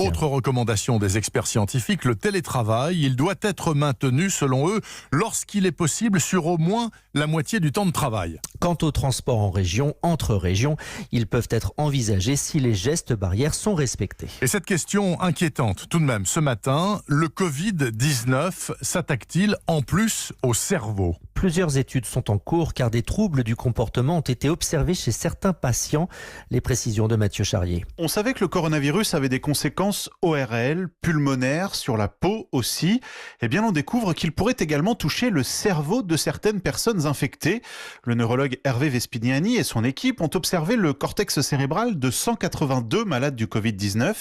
Autre recommandation des experts scientifiques, le télétravail, il doit être maintenu selon eux lorsqu'il est possible sur au moins la moitié du temps de travail. Quant aux transports en région, entre régions, ils peuvent être envisagés si les gestes barrières sont respectés. Et cette question inquiétante tout de même, ce matin, le Covid-19 s'attaque-t-il en plus au cerveau ? Plusieurs études sont en cours car des troubles du comportement ont été observés chez certains patients. Les précisions de Mathieu Charrier. On savait que le coronavirus avait des conséquences ORL, pulmonaires, sur la peau aussi. Eh bien, on découvre qu'il pourrait également toucher le cerveau de certaines personnes infectées. Le neurologue Hervé Vespignani et son équipe ont observé le cortex cérébral de 182 malades du Covid-19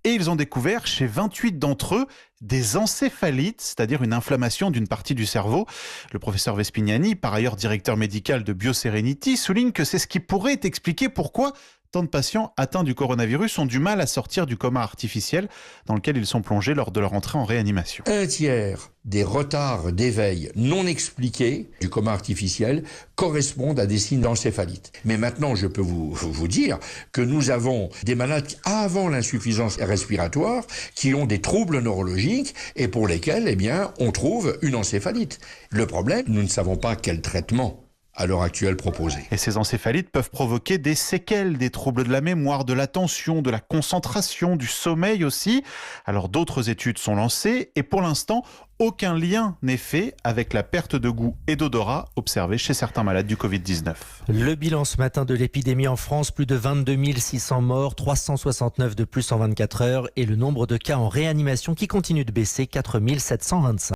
et ils ont découvert chez 28 d'entre eux des encéphalites, c'est-à-dire une inflammation d'une partie du cerveau. Le professeur Vespignani, par ailleurs directeur médical de BioSerenity, souligne que c'est ce qui pourrait expliquer pourquoi tant de patients atteints du coronavirus ont du mal à sortir du coma artificiel dans lequel ils sont plongés lors de leur entrée en réanimation. Un tiers des retards d'éveil non expliqués du coma artificiel correspondent à des signes d'encéphalite. Mais maintenant, je peux vous dire que nous avons des malades avant l'insuffisance respiratoire qui ont des troubles neurologiques et pour lesquels, on trouve une encéphalite. Le problème, nous ne savons pas quel traitement à l'heure actuelle proposée. Et ces encéphalites peuvent provoquer des séquelles, des troubles de la mémoire, de l'attention, de la concentration, du sommeil aussi. Alors d'autres études sont lancées et pour l'instant, aucun lien n'est fait avec la perte de goût et d'odorat observée chez certains malades du Covid-19. Le bilan ce matin de l'épidémie en France, plus de 22 600 morts, 369 de plus en 24 heures et le nombre de cas en réanimation qui continue de baisser, 4 725.